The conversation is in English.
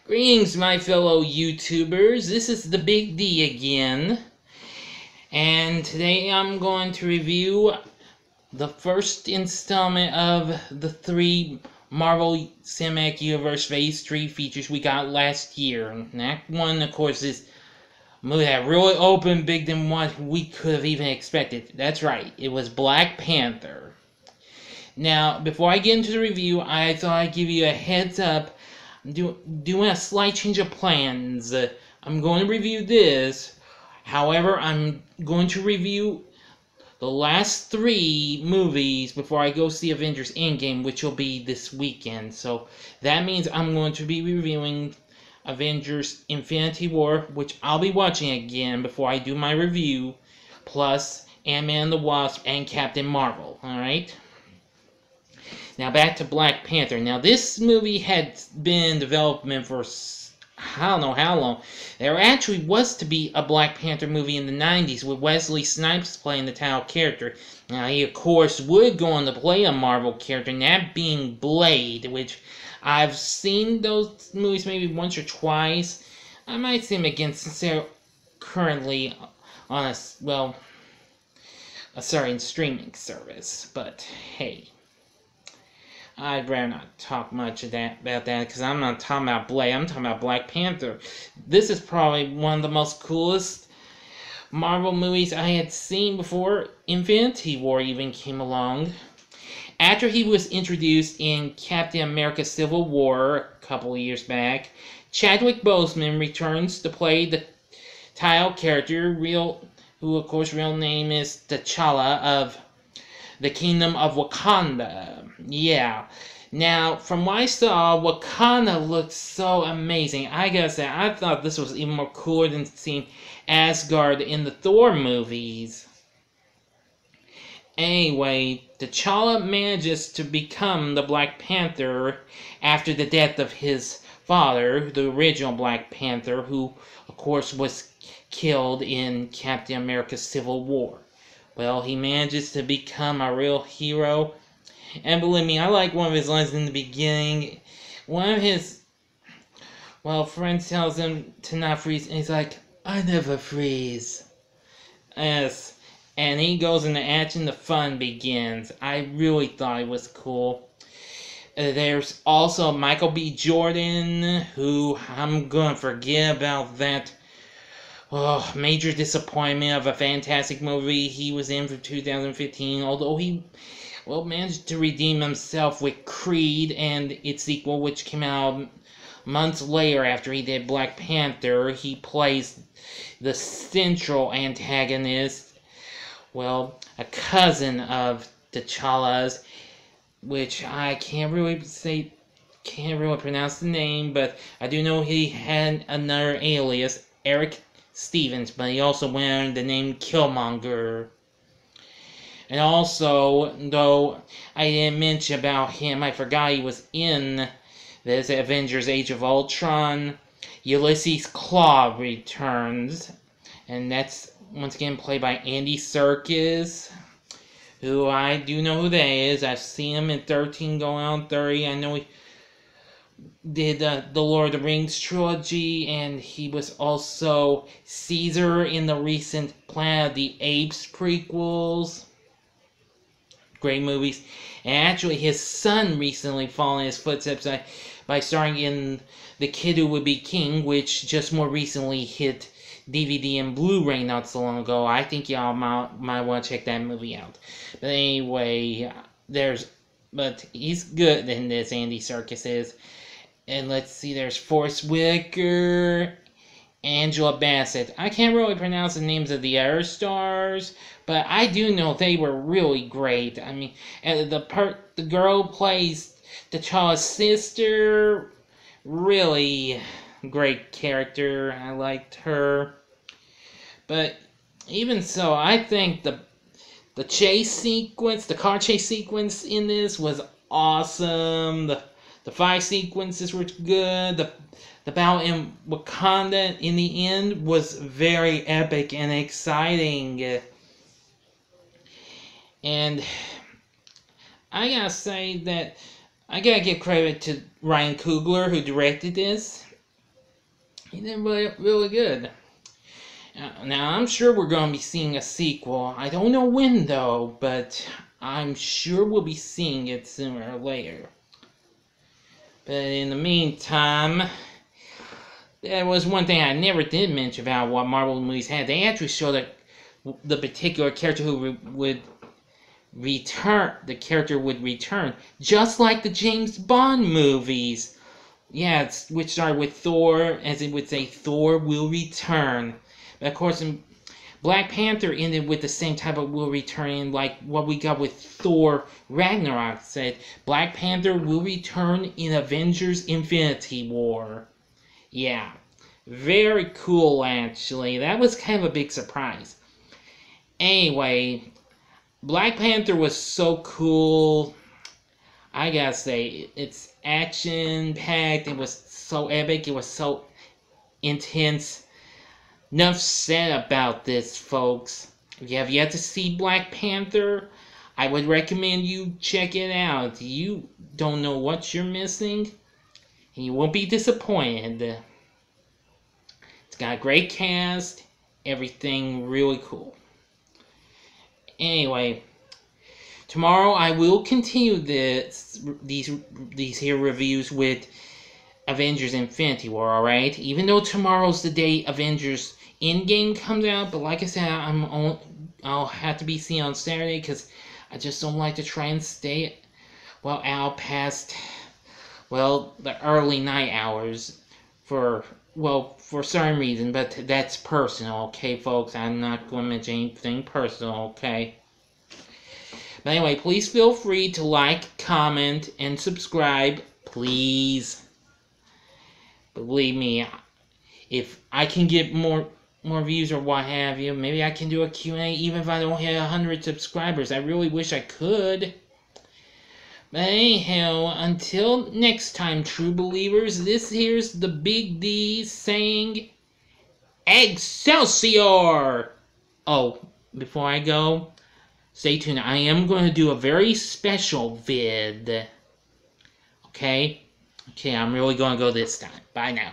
Greetings, my fellow YouTubers. This is the Big D again. And today I'm going to review the first installment of the 3 Marvel Cinematic Universe Phase 3 features we got last year. And Act 1, of course, is a movie that really opened big than what we could have even expected. That's right, it was Black Panther. Now, before I get into the review, I thought I'd give you a heads up. Doing a slight change of plans. I'm going to review this. However, I'm going to review the last 3 movies before I go see Avengers Endgame, which will be this weekend. So that means I'm going to be reviewing Avengers Infinity War, which I'll be watching again before I do my review, plus Ant-Man and the Wasp and Captain Marvel. Alright? Now back to Black Panther. Now this movie had been in development for I don't know how long. There actually was to be a Black Panther movie in the 90s with Wesley Snipes playing the title character. Now he of course would go on to play a Marvel character, and that being Blade, which I've seen those movies maybe once or twice. I might see them again since they're currently on a certain streaming service. But hey, I'd rather not talk much about that because I'm not talking about Blade, I'm talking about Black Panther. This is probably one of the most coolest Marvel movies I had seen before Infinity War even came along. After he was introduced in Captain America Civil War a couple of years back, Chadwick Boseman returns to play the title character, who of course real name is T'Challa of the Kingdom of Wakanda. Yeah. Now, from what I saw, Wakanda looked so amazing. I gotta say, I thought this was even more cooler than seeing Asgard in the Thor movies. Anyway, T'Challa manages to become the Black Panther after the death of his father, the original Black Panther, who, of course, was killed in Captain America Civil War. Well, he manages to become a real hero. And believe me, I like one of his lines in the beginning. One of his, friends tells him to not freeze, and he's like, "I never freeze." Yes. And he goes into action, the fun begins. I really thought it was cool. There's also Michael B. Jordan, who I'm gonna forget about that major disappointment of a fantastic movie he was in for 2015, although he managed to redeem himself with Creed and its sequel, which came out months later after he did Black Panther. He plays the central antagonist, a cousin of T'Challa's, which I can't really pronounce the name, but I do know he had another alias, Eric Stevens, but he also went under the name Killmonger. And also, though I didn't mention about him, I forgot he was in this Avengers Age of Ultron. Ulysses Claw returns, and that's once again played by Andy Serkis, who I do know who that is. I've seen him in 13 going on 30. I know he did the Lord of the Rings trilogy, and he was also Caesar in the recent Planet of the Apes prequels. Great movies. And actually his son recently followed in his footsteps by starring in The Kid Who Would Be King, which just more recently hit DVD and Blu-ray not so long ago. I think y'all might want to check that movie out. But anyway, but he's good in this, Andy Serkis is. And let's see, there's Forrest Whitaker, Angela Bassett. I can't really pronounce the names of the other stars, but I do know they were really great. I mean, the girl who plays T'Challa's sister, really great character. I liked her. But even so, I think the car chase sequence in this was awesome. The fight sequences were good. The battle in Wakanda in the end was very epic and exciting. And I gotta give credit to Ryan Coogler, who directed this. He did really, really good. Now, I'm sure we're going to be seeing a sequel. I don't know when, though, but I'm sure we'll be seeing it sooner or later. But in the meantime, there was one thing I never did mention about what Marvel movies had. They actually showed the particular character who would return. The character would return, just like the James Bond movies. Yeah, which started with Thor, as it would say, Thor will return. But of course, in Black Panther ended with the same type of will return, like what we got with Thor Ragnarok said. Black Panther will return in Avengers Infinity War. Yeah, very cool actually. That was kind of a big surprise. Anyway, Black Panther was so cool. I gotta say, it's action-packed, it was so epic, it was so intense. Enough said about this, folks. If you have yet to see Black Panther, I would recommend you check it out. You don't know what you're missing, and you won't be disappointed. It's got a great cast, everything really cool. Anyway, tomorrow I will continue these here reviews with Avengers Infinity War, alright? Even though tomorrow's the day Avengers Endgame comes out, but like I said, I'll have to be seen on Saturday because I just don't like to try and stay out past the early night hours for some reason, but that's personal, okay, folks? I'm not going to mention anything personal, okay? But anyway, please feel free to like, comment, and subscribe, please. Believe me, if I can get more views or what have you, maybe I can do a Q&A even if I don't hit 100 subscribers. I really wish I could. But anyhow, until next time, true believers, this here's the Big D saying, Excelsior! Oh, before I go, stay tuned. I am going to do a very special vid. Okay? Okay, I'm really going to go this time. Bye now.